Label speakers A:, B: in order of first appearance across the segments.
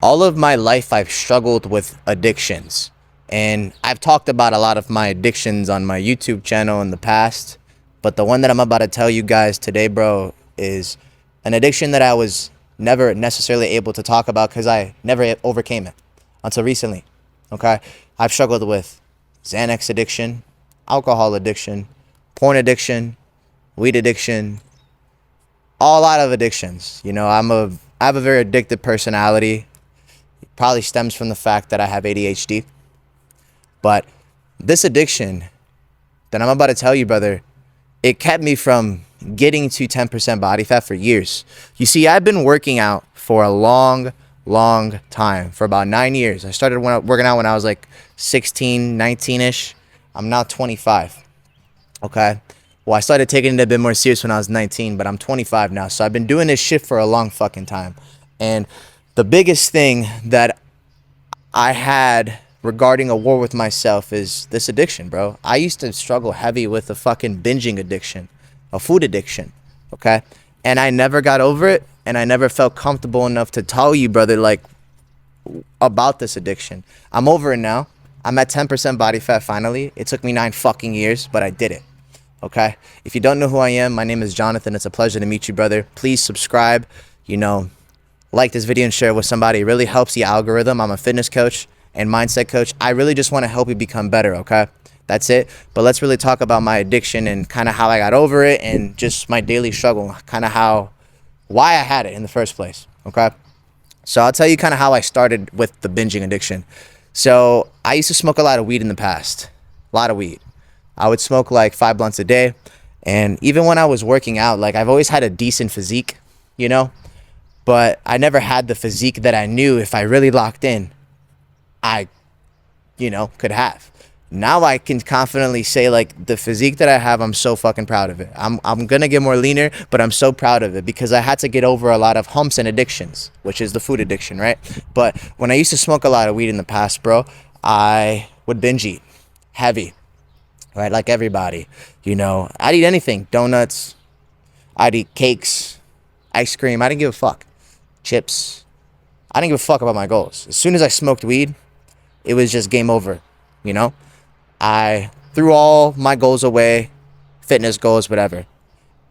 A: all of my life I've struggled with addictions. And I've talked about a lot of my addictions on my YouTube channel in the past. But the one that I'm about to tell you guys today, bro, is an addiction that I was never necessarily able to talk about because I never overcame it until recently. Okay? I've struggled with Xanax addiction, alcohol addiction, porn addiction, weed addiction, all lot of addictions. You know, I have a very addictive personality. It probably stems from the fact that I have ADHD. But this addiction that I'm about to tell you, brother, it kept me from getting to 10% body fat for years. You see, I've been working out for a long time, for about 9 years. I started working out when I was like 16, 19-ish. I'm now 25. Okay? Well, I started taking it a bit more serious when I was 19, but I'm 25 now. So I've been doing this shit for a long fucking time. And the biggest thing that I had regarding a war with myself is this addiction, bro. I used to struggle heavy with a fucking binging addiction, a food addiction, okay? And I never got over it, and I never felt comfortable enough to tell you, brother, like, about this addiction. I'm over it now. I'm at 10% body fat finally. It took me 9 fucking years, but I did it, okay? If you don't know who I am, my name is Jonathan. It's a pleasure to meet you, brother. Please subscribe, you know, like this video and share it with somebody. It really helps the algorithm. I'm a fitness coach and mindset coach. I really just want to help you become better, okay? That's it. But let's really talk about my addiction and kind of how I got over it and just my daily struggle, kind of why I had it in the first place, okay? So I'll tell you kind of how I started with the binging addiction. So I used to smoke a lot of weed in the past, a lot of weed. I would smoke like 5 blunts a day. And even when I was working out, like, I've always had a decent physique, you know? But I never had the physique that I knew if I really locked in, I, could have. Now I can confidently say, like, the physique that I have, I'm so fucking proud of it. I'm gonna get more leaner, but I'm so proud of it because I had to get over a lot of humps and addictions, which is the food addiction, right? But when I used to smoke a lot of weed in the past, bro, I would binge eat heavy, right? Like everybody, I'd eat anything, donuts, I'd eat cakes, ice cream. I didn't give a fuck. Chips. I didn't give a fuck about my goals. As soon as I smoked weed, it was just game over, I threw all my goals away, fitness goals, whatever,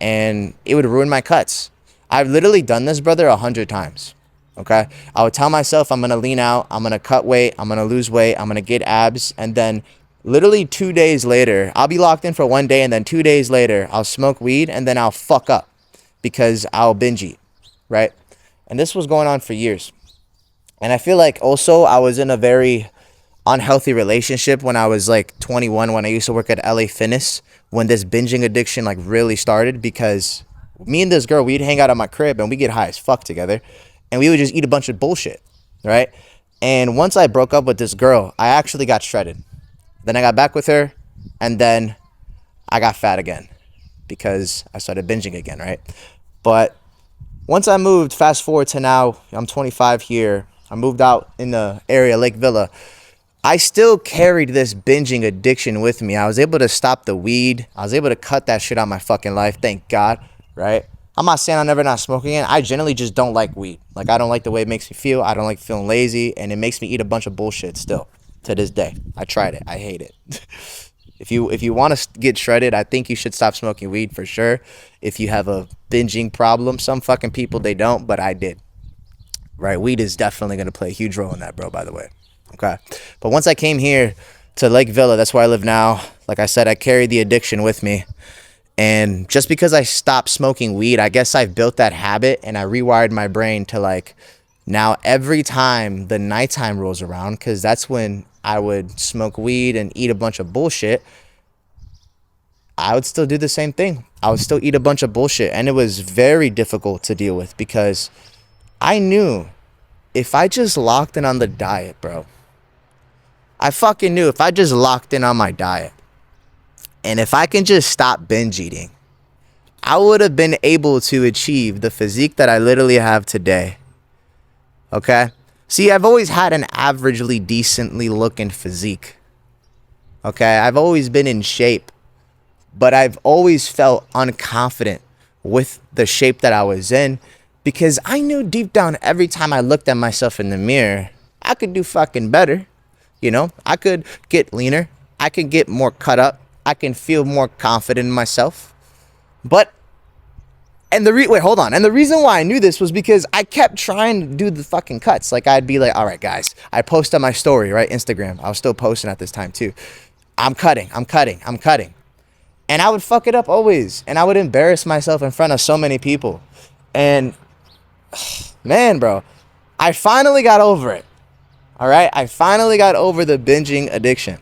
A: and it would ruin my cuts. I've literally done this, brother, 100 times, okay? I would tell myself I'm going to lean out, I'm going to cut weight, I'm going to lose weight, I'm going to get abs, and then literally 2 days later, I'll be locked in for 1 day, and then 2 days later, I'll smoke weed, and then I'll fuck up because I'll binge eat, right? And this was going on for years. And I feel like also I was in a very unhealthy relationship when I was like 21, when I used to work at LA Fitness, when this binging addiction like really started, because me and this girl, we'd hang out at my crib and we get high as fuck together and we would just eat a bunch of bullshit, right? And once I broke up with this girl, I actually got shredded. Then I got back with her and then I got fat again because I started binging again, right? But once I moved, fast forward to now, I'm 25 here. I moved out in the area, Lake Villa. I still carried this binging addiction with me. I was able to stop the weed. I was able to cut that shit out of my fucking life. Thank God, right? I'm not saying I'll never not smoke again. I generally just don't like weed. Like, I don't like the way it makes me feel. I don't like feeling lazy. And it makes me eat a bunch of bullshit still to this day. I tried it. I hate it. If you want to get shredded, I think you should stop smoking weed for sure. If you have a binging problem, some fucking people, they don't, but I did. Right? Weed is definitely going to play a huge role in that, bro, by the way. Okay. But once I came here to Lake Villa, that's where I live now. Like I said, I carried the addiction with me. And just because I stopped smoking weed, I guess I've built that habit and I rewired my brain to like, now every time the nighttime rolls around, because that's when I would smoke weed and eat a bunch of bullshit, I would still do the same thing. I would still eat a bunch of bullshit. And it was very difficult to deal with because I knew if I just locked in on the diet, bro, I fucking knew if I just locked in on my diet and if I can just stop binge eating, I would have been able to achieve the physique that I literally have today. Okay? See, I've always had an averagely decently looking physique. Okay? I've always been in shape, but I've always felt unconfident with the shape that I was in because I knew deep down every time I looked at myself in the mirror, I could do fucking better. You know, I could get leaner. I could get more cut up. I can feel more confident in myself. But, and wait, hold on. And the reason why I knew this was because I kept trying to do the fucking cuts. Like, I'd be like, all right, guys, I post on my story, right? Instagram. I was still posting at this time too. I'm cutting. And I would fuck it up always. And I would embarrass myself in front of so many people. And man, bro, I finally got over it. All right. I finally got over the binging addiction,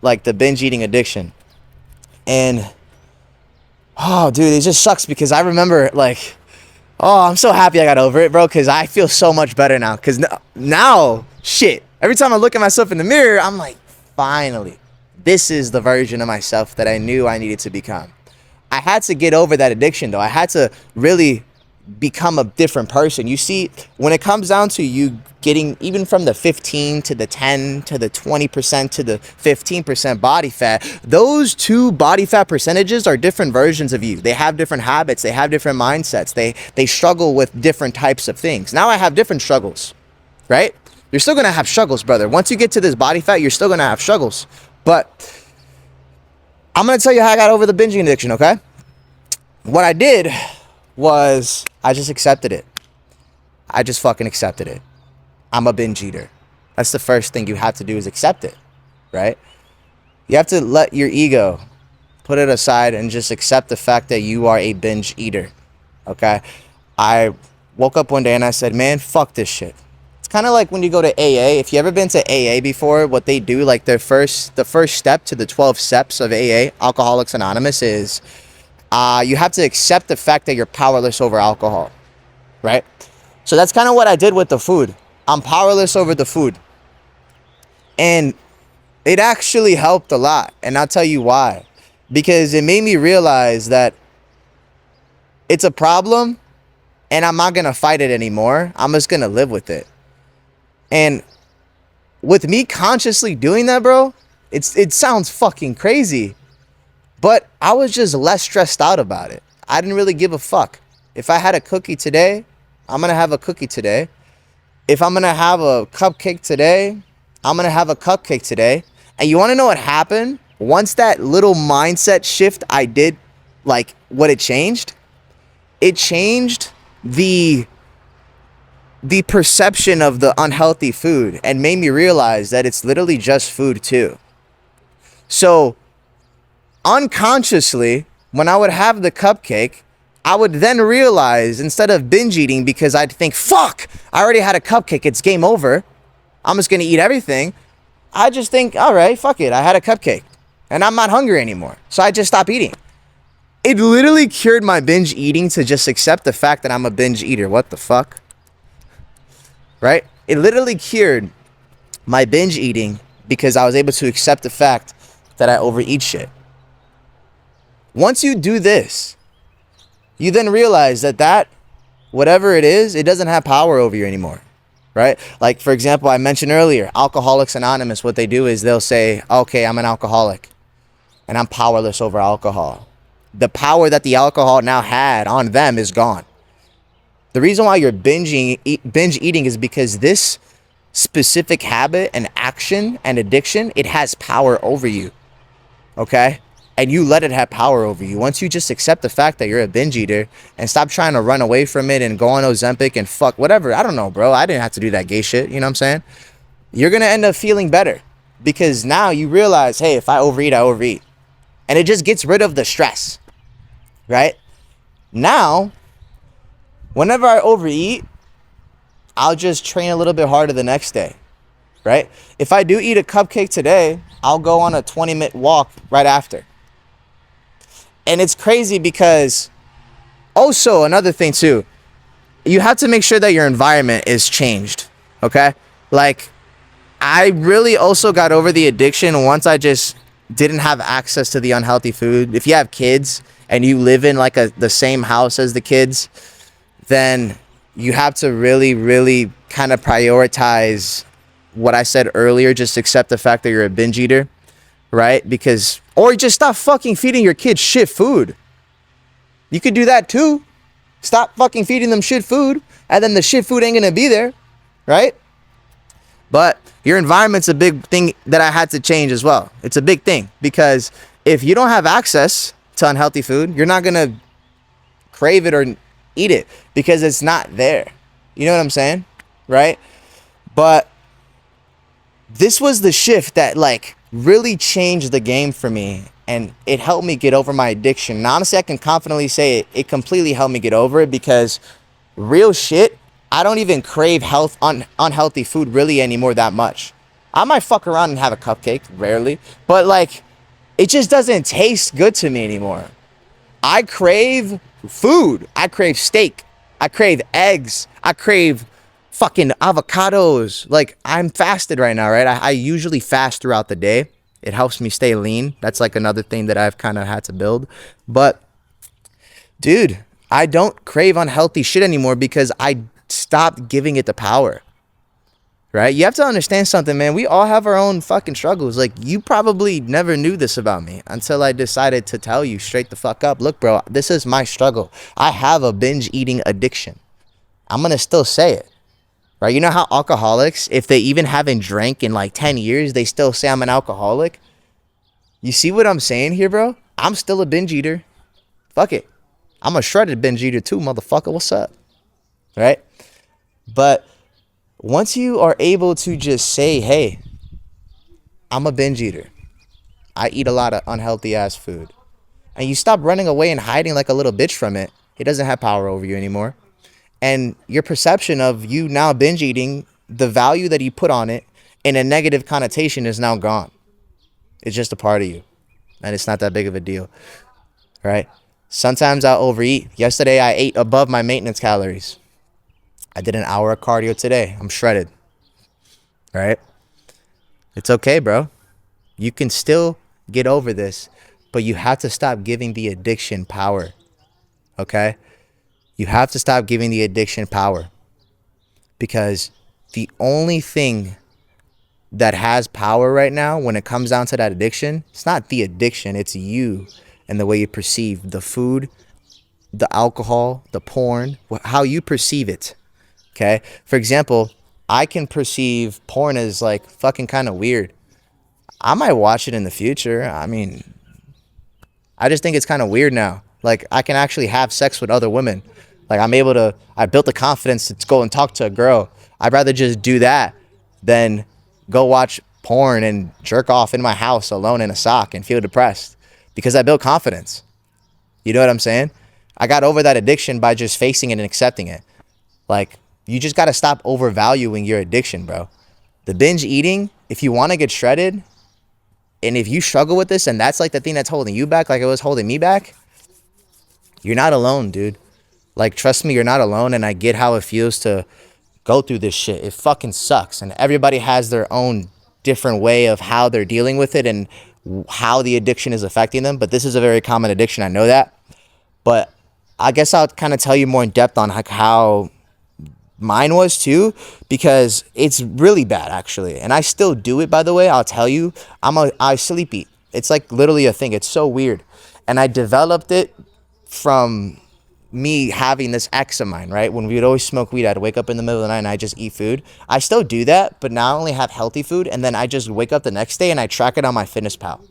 A: like the binge eating addiction. And oh, dude, it just sucks because I remember like, oh, I'm so happy I got over it, bro, because I feel so much better now. Because now, shit, every time I look at myself in the mirror, I'm like, finally, this is the version of myself that I knew I needed to become. I had to get over that addiction, though. I had to really become a different person. You see, when it comes down to you getting even from the 15 to the 10 to the 20% to the 15% body fat, those two body fat percentages are different versions of you. They have different habits. They have different mindsets. They struggle with different types of things. Now I have different struggles, right? You're still going to have struggles, brother. Once you get to this body fat, you're still going to have struggles. But I'm going to tell you how I got over the binging addiction, okay? What I did was I just accepted it. I just fucking accepted it. I'm a binge eater. That's the first thing you have to do is accept it, right? You have to let your ego, put it aside and just accept the fact that you are a binge eater, okay? I woke up one day and I said, man, fuck this shit. It's kind of like when you go to AA. If you ever been to AA before, what they do, like the first step to the 12 steps of AA, Alcoholics Anonymous, is you have to accept the fact that you're powerless over alcohol, right? So that's kind of what I did with the food. I'm powerless over the food. And it actually helped a lot. And I'll tell you why. Because it made me realize that it's a problem and I'm not going to fight it anymore. I'm just going to live with it. And with me consciously doing that, bro, it sounds fucking crazy. But I was just less stressed out about it. I didn't really give a fuck. If I had a cookie today, I'm going to have a cookie today. If I'm going to have a cupcake today, I'm going to have a cupcake today. And you want to know what happened? Once that little mindset shift I did, like what it changed the perception of the unhealthy food and made me realize that it's literally just food too. So unconsciously, when I would have the cupcake, I would then realize, instead of binge eating, because I'd think, fuck, I already had a cupcake, it's game over, I'm just going to eat everything. I just think, all right, fuck it, I had a cupcake and I'm not hungry anymore. So I just stop eating. It literally cured my binge eating to just accept the fact that I'm a binge eater. What the fuck? Right? It literally cured my binge eating because I was able to accept the fact that I overeat shit. Once you do this, you then realize that whatever it is, it doesn't have power over you anymore, right? Like, for example, I mentioned earlier, Alcoholics Anonymous, what they do is they'll say, okay, I'm an alcoholic and I'm powerless over alcohol. The power that the alcohol now had on them is gone. The reason why you're binge eating is because this specific habit and action and addiction, it has power over you, okay? And you let it have power over you. Once you just accept the fact that you're a binge eater and stop trying to run away from it and go on Ozempic and fuck whatever. I don't know, bro. I didn't have to do that gay shit. You know what I'm saying? You're going to end up feeling better because now you realize, hey, if I overeat, I overeat. And it just gets rid of the stress, right? Now, whenever I overeat, I'll just train a little bit harder the next day, right? If I do eat a cupcake today, I'll go on a 20-minute walk right after. And it's crazy because also another thing too, you have to make sure that your environment is changed. Okay. Like I really also got over the addiction once I just didn't have access to the unhealthy food. If you have kids and you live in like the same house as the kids, then you have to really, really kind of prioritize what I said earlier. Just accept the fact that you're a binge eater. Right? Or just stop fucking feeding your kids shit food. You could do that too. Stop fucking feeding them shit food, and then the shit food ain't gonna be there, right? But your environment's a big thing that I had to change as well. It's a big thing because if you don't have access to unhealthy food, you're not gonna crave it or eat it because it's not there. You know what I'm saying? Right? But this was the shift that like really changed the game for me, and it helped me get over my addiction. And honestly, I can confidently say it completely helped me get over it because real shit, I don't even crave unhealthy food really anymore that much. I might fuck around and have a cupcake, rarely, but like it just doesn't taste good to me anymore. I crave food. I crave steak. I crave eggs. I crave fucking avocados. Like I'm fasted right now, right? I usually fast throughout the day. It helps me stay lean. That's like another thing that I've kind of had to build. But dude, I don't crave unhealthy shit anymore because I stopped giving it the power. Right? You have to understand something, man. We all have our own fucking struggles. Like, you probably never knew this about me until I decided to tell you straight the fuck up. Look, bro, this is my struggle. I have a binge eating addiction. I'm going to still say it. Right? You know how alcoholics, if they even haven't drank in like 10 years, they still say I'm an alcoholic? You see what I'm saying here, bro? I'm still a binge eater. Fuck it. I'm a shredded binge eater too, motherfucker. What's up? Right? But once you are able to just say, hey, I'm a binge eater. I eat a lot of unhealthy ass food. And you stop running away and hiding like a little bitch from it. It doesn't have power over you anymore. And your perception of you now binge eating, the value that you put on it in a negative connotation is now gone. It's just a part of you. And it's not that big of a deal. Right? Sometimes I'll overeat. Yesterday I ate above my maintenance calories. I did an hour of cardio today. I'm shredded. Right? It's okay, bro. You can still get over this, but you have to stop giving the addiction power. Okay? You have to stop giving the addiction power. Because the only thing that has power right now when it comes down to that addiction, it's not the addiction, it's you and the way you perceive the food, the alcohol, the porn, how you perceive it. Okay? For example, I can perceive porn as like fucking kind of weird. I might watch it in the future. I mean, I just think it's kind of weird now. Like I can actually have sex with other women. Like I built the confidence to go and talk to a girl. I'd rather just do that than go watch porn and jerk off in my house alone in a sock and feel depressed because I built confidence. You know what I'm saying? I got over that addiction by just facing it and accepting it. Like, you just got to stop overvaluing your addiction, bro. The binge eating, if you want to get shredded, and if you struggle with this and that's like the thing that's holding you back, like it was holding me back, you're not alone, dude. Like, trust me, you're not alone, and I get how it feels to go through this shit. It fucking sucks, and everybody has their own different way of how they're dealing with it and how the addiction is affecting them, but this is a very common addiction. I know that, but I guess I'll kind of tell you more in depth on like how mine was too, because it's really bad actually, and I still do it, by the way. I'll tell you, I sleep eat. It's like literally a thing. It's so weird, and I developed it from me having this ex of mine, right? When we would always smoke weed, I'd wake up in the middle of the night and I just eat food. I still do that, but now I only have healthy food, and then I just wake up the next day and I track it on MyFitnessPal.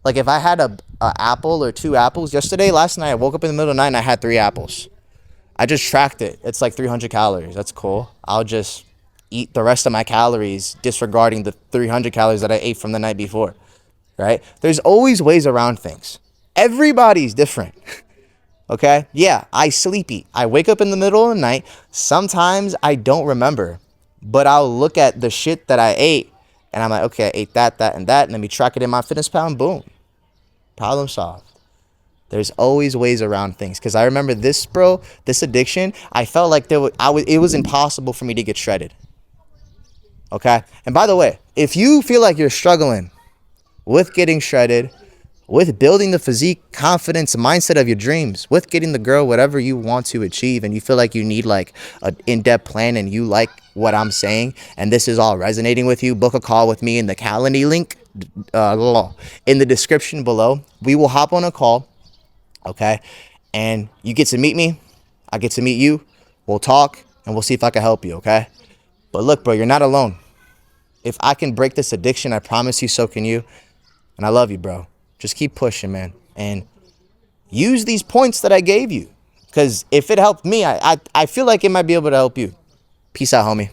A: Like if I had a apple or 2 apples last night I woke up in the middle of the night and I had 3 apples. I just tracked it. It's like 300 calories. That's cool. I'll just eat the rest of my calories disregarding the 300 calories that I ate from the night before, right? There's always ways around things. Everybody's different. Okay? Yeah, I sleep eat. I wake up in the middle of the night. Sometimes I don't remember, but I'll look at the shit that I ate and I'm like, okay, I ate that, and let me track it in MyFitnessPal and boom. Problem solved. There's always ways around things. Because I remember this, bro, this addiction, I felt like it was impossible for me to get shredded. Okay? And by the way, if you feel like you're struggling with getting shredded, with building the physique, confidence, mindset of your dreams, with getting the girl, whatever you want to achieve, and you feel like you need like an in-depth plan and you like what I'm saying, and this is all resonating with you, book a call with me in the Calendly link in the description below. We will hop on a call, okay? and you get to meet me. I get to meet you. We'll talk, and we'll see if I can help you, okay? But look, bro, you're not alone. If I can break this addiction, I promise you, so can you. And I love you, bro. Just keep pushing, man. And use these points that I gave you. Because if it helped me, I feel like it might be able to help you. Peace out, homie.